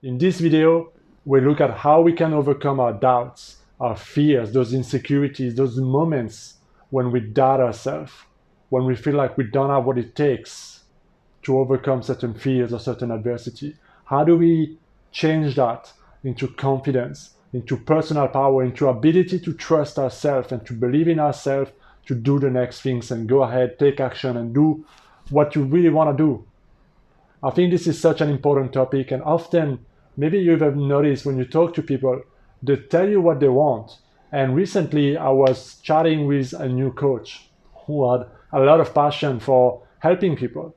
In this video, we look at how we can overcome our doubts, our fears, those insecurities, those moments when we doubt ourselves, when we feel like we don't have what it takes to overcome certain fears or certain adversity. How do we change that into confidence, into personal power, into ability to trust ourselves and to believe in ourselves to do the next things and go ahead, take action and do what you really want to do. I think this is such an important topic, and often, maybe you've noticed when you talk to people, they tell you what they want. And recently, I was chatting with a new coach who had a lot of passion for helping people.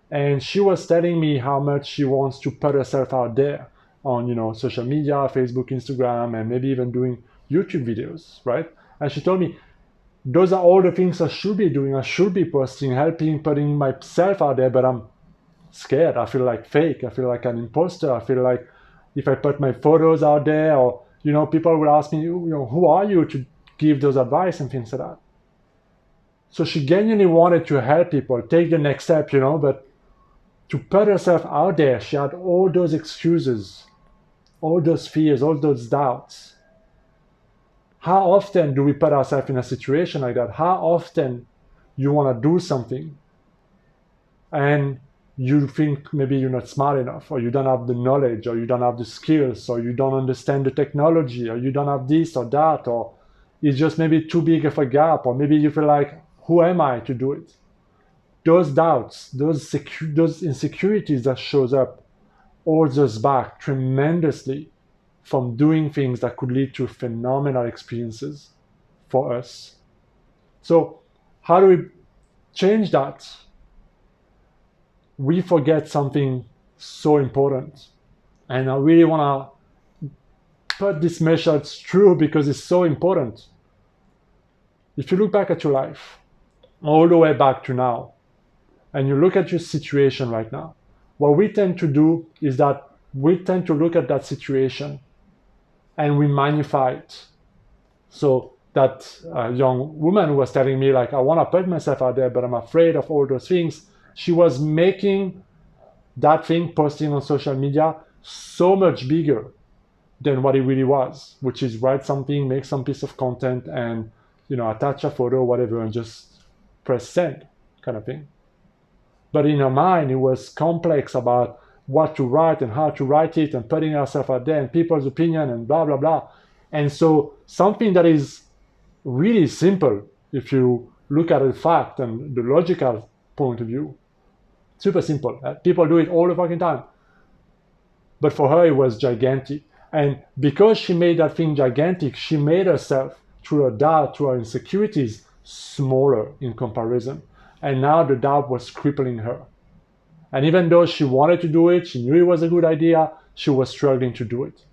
And she was telling me how much she wants to put herself out there on, social media, Facebook, Instagram, and maybe even doing YouTube videos, right? And she told me, those are all the things I should be doing. I should be posting, helping, putting myself out there, but I'm scared. I feel like fake. I feel like an imposter. I feel like if I put my photos out there, or people will ask me, who are you to give those advice and things like that. So she genuinely wanted to help people take the next step, but to put herself out there, she had all those excuses, all those fears, all those doubts. How often do we put ourselves in a situation like that? How often you want to do something and you think maybe you're not smart enough, or you don't have the knowledge, or you don't have the skills, or you don't understand the technology, or you don't have this or that, or it's just maybe too big of a gap, or maybe you feel like, who am I to do it? Those doubts, those insecurities that shows up holds us back tremendously from doing things that could lead to phenomenal experiences for us. So how do we change that? We forget something so important. And I really want to put this message through because it's so important. If you look back at your life, all the way back to now, and you look at your situation right now, what we tend to do is that we tend to look at that situation and we magnify it. So that young woman who was telling me, like, I want to put myself out there, but I'm afraid of all those things. She was making that thing, posting on social media, so much bigger than what it really was, which is write something, make some piece of content, and attach a photo, whatever, and just press send, kind of thing. But in her mind, it was complex about what to write and how to write it, and putting herself out there and people's opinion and blah blah blah. And so something that is really simple, if you look at the fact and the logical point of view, super simple. People do it all the fucking time. But for her, it was gigantic. And because she made that thing gigantic, she made herself, through her doubt, through her insecurities, smaller in comparison. And now the doubt was crippling her. And even though she wanted to do it, she knew it was a good idea, she was struggling to do it.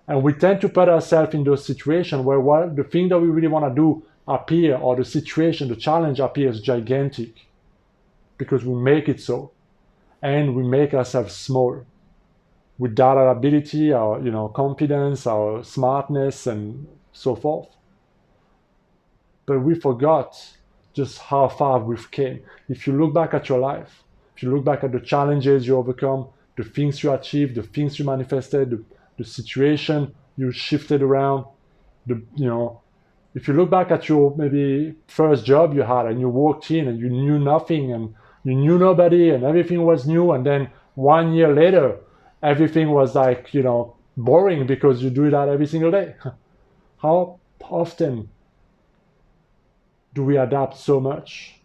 And we tend to put ourselves in those situations where the thing that we really want to do appear, or the situation, the challenge appears gigantic, because we make it so, and we make ourselves small. We doubt our ability, our confidence, our smartness, and so forth. But we forgot just how far we've came. If you look back at your life, if you look back at the challenges you overcome, the things you achieved, the things you manifested, the situation you shifted around, if you look back at your maybe first job you had, and you walked in and you knew nothing and you knew nobody and everything was new, and then 1 year later everything was like boring because you do that every single day. How often do we adapt so much?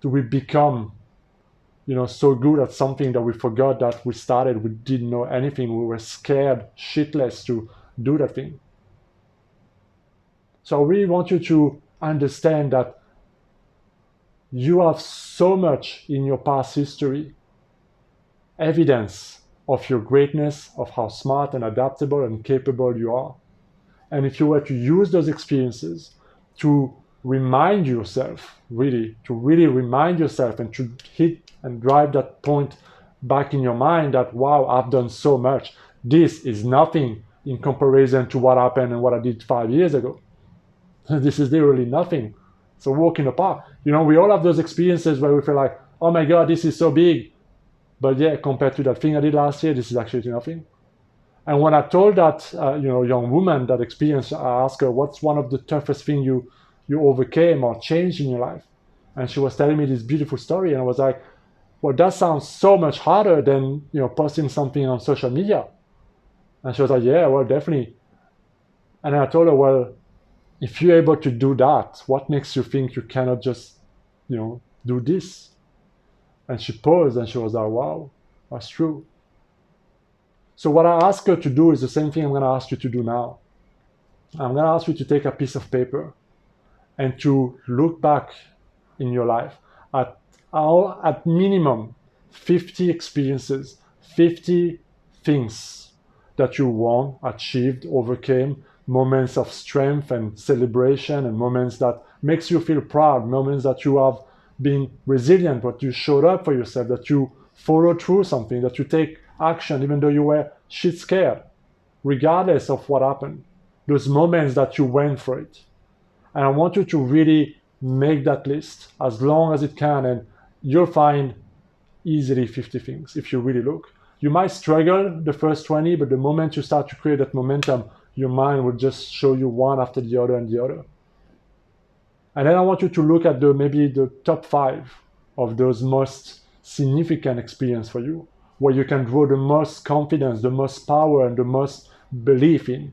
Do we become so good at something that we forgot that we started, we didn't know anything, we were scared shitless to do that thing? So I really want you to understand that you have so much in your past history, evidence of your greatness, of how smart and adaptable and capable you are. And if you were to use those experiences to remind yourself, to really remind yourself, and to hit and drive that point back in your mind that, wow, I've done so much. This is nothing in comparison to what happened and what I did 5 years ago. This is literally nothing. It's a walk in the park. We all have those experiences where we feel like, oh my God, this is so big. But yeah, compared to that thing I did last year, this is actually nothing. And when I told that young woman that experience, I asked her, what's one of the toughest things you overcame or changed in your life? And she was telling me this beautiful story, and I was like, well, that sounds so much harder than posting something on social media. And she was like, yeah, well, definitely. And I told her, well, if you're able to do that, what makes you think you cannot just do this? And she paused and she was like, wow, that's true. So what I asked her to do is the same thing I'm going to ask you to do now. I'm going to ask you to take a piece of paper and to look back in your life at minimum 50 experiences, 50 things that you won, achieved, overcame, moments of strength and celebration, and moments that makes you feel proud, moments that you have been resilient, that you showed up for yourself, that you followed through something, that you take action even though you were shit scared, regardless of what happened. Those moments that you went for it. And I want you to really make that list as long as it can, and you'll find easily 50 things if you really look. You might struggle the first 20, but the moment you start to create that momentum, your mind will just show you one after the other and the other. And then I want you to look at maybe the top 5 of those most significant experience for you, where you can draw the most confidence, the most power, and the most belief in.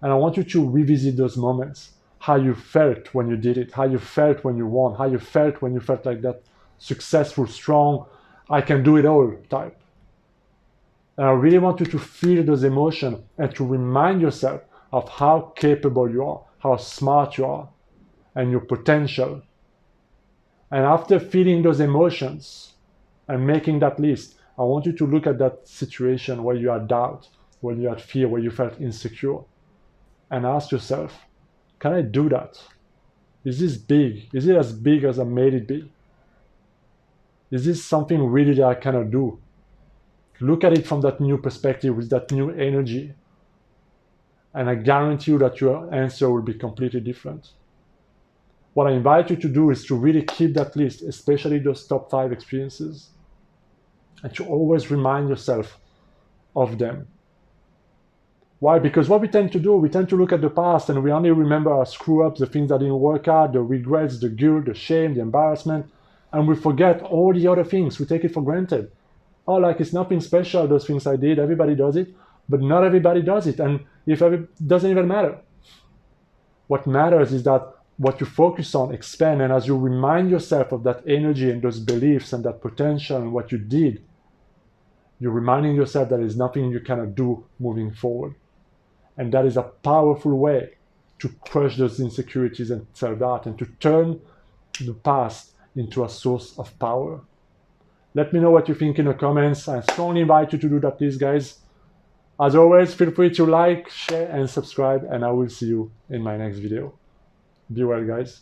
And I want you to revisit those moments, how you felt when you did it, how you felt when you won, how you felt when you felt like that successful, strong, I can do it all type. And I really want you to feel those emotions and to remind yourself of how capable you are, how smart you are, and your potential. And after feeling those emotions and making that list, I want you to look at that situation where you had doubt, where you had fear, where you felt insecure, and ask yourself, can I do that? Is this big? Is it as big as I made it be? Is this something really that I cannot do? Look at it from that new perspective, with that new energy. And I guarantee you that your answer will be completely different. What I invite you to do is to really keep that list, especially those top 5 experiences, and to always remind yourself of them. Why? Because what we tend to do, we tend to look at the past and we only remember our screw-ups, the things that didn't work out, the regrets, the guilt, the shame, the embarrassment, and we forget all the other things. We take it for granted. Oh, like it's nothing special, those things I did, everybody does it, but not everybody does it, and it doesn't even matter. What matters is that what you focus on expand, and as you remind yourself of that energy and those beliefs and that potential and what you did, you're reminding yourself that there's nothing you cannot do moving forward. And that is a powerful way to crush those insecurities and self-doubt and to turn the past into a source of power. Let me know what you think in the comments. I strongly invite you to do that, please, guys. As always, feel free to like, share, and subscribe, and I will see you in my next video. Be well, guys.